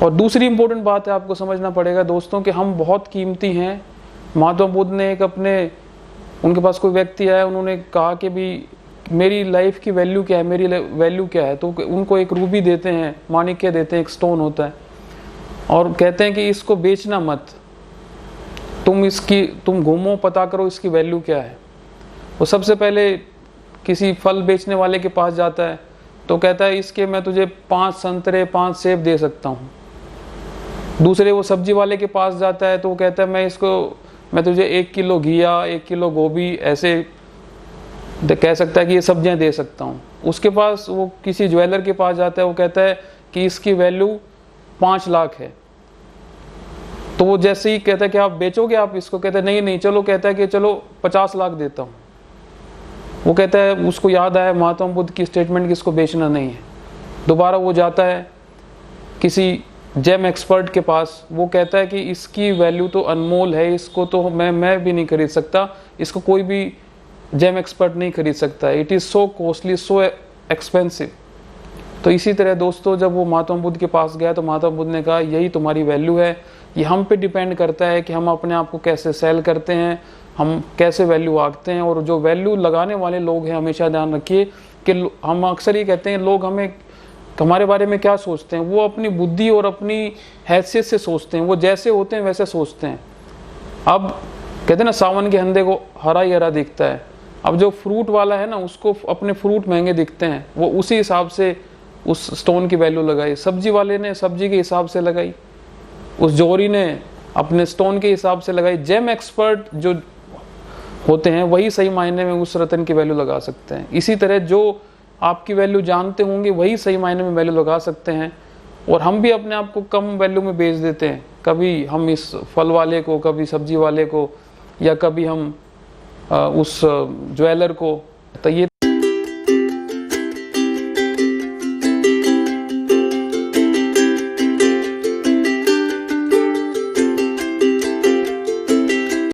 और दूसरी इंपॉर्टेंट बात है, आपको समझना पड़ेगा दोस्तों कि हम बहुत कीमती हैं। महात्मा बुद्ध ने उनके पास कोई व्यक्ति आया, उन्होंने कहा कि भी मेरी लाइफ की वैल्यू क्या है, मेरी वैल्यू क्या है। तो उनको एक रूबी देते हैं, माणिक्य देते हैं, एक स्टोन होता है, और कहते हैं कि इसको बेचना मत, तुम घूमो, पता करो इसकी वैल्यू क्या है। वो सबसे पहले किसी फल बेचने वाले के पास जाता है, तो कहता है इसके मैं तुझे 5 संतरे 5 सेब दे सकता हूँ। दूसरे वो सब्जी वाले के पास जाता है, तो वो कहता है मैं तुझे 1 किलो घिया, 1 किलो गोभी, ऐसे कह सकता है कि ये सब्जियां दे सकता हूँ। उसके पास वो किसी ज्वेलर के पास जाता है, वो कहता है कि इसकी वैल्यू 5 लाख है। तो वो जैसे ही कहता है कि आप बेचोगे आप इसको, कहता है नहीं नहीं चलो, कहता है कि चलो 50 लाख देता हूँ। वो कहता है, उसको याद आया महात्मा बुद्ध की स्टेटमेंट कि इसको बेचना नहीं है। दोबारा वो जाता है किसी जेम एक्सपर्ट के पास, वो कहता है कि इसकी वैल्यू तो अनमोल है, इसको तो मैं भी नहीं खरीद सकता, इसको कोई भी जेम एक्सपर्ट नहीं खरीद सकता, it is so costly, so expensive. तो इसी तरह दोस्तों, जब वो महात्मा बुद्ध के पास गया तो महात्मा बुद्ध ने कहा यही तुम्हारी वैल्यू है। ये हम पे डिपेंड करता है कि हम अपने आप को कैसे सेल करते हैं, हम कैसे वैल्यू आंकते हैं। और जो वैल्यू लगाने वाले लोग हैं, हमेशा ध्यान रखिए कि हम अक्सर ये कहते हैं लोग हमारे बारे में क्या सोचते हैं, वो अपनी बुद्धि और अपनी हैसियत से सोचते हैं, वो जैसे होते हैं वैसे सोचते हैं। अब कहते हैं ना, सावन के अंधे को हरा ही हरा दिखता है। अब जो फ्रूट वाला है ना, उसको अपने फ्रूट महंगे दिखते हैं, वो उसी हिसाब से उस स्टोन की वैल्यू लगाई। सब्जी वाले ने सब्जी के हिसाब से लगाई, उस जोहरी ने अपने स्टोन के हिसाब से लगाई। जेम एक्सपर्ट जो होते हैं वही सही मायने में उस रतन की वैल्यू लगा सकते हैं। इसी तरह जो आपकी वैल्यू जानते होंगे वही सही मायने में वैल्यू लगा सकते हैं। और हम भी अपने आप को कम वैल्यू में बेच देते हैं, कभी हम इस फल वाले को, कभी सब्जी वाले को, या कभी हम उस ज्वेलर को। तो ये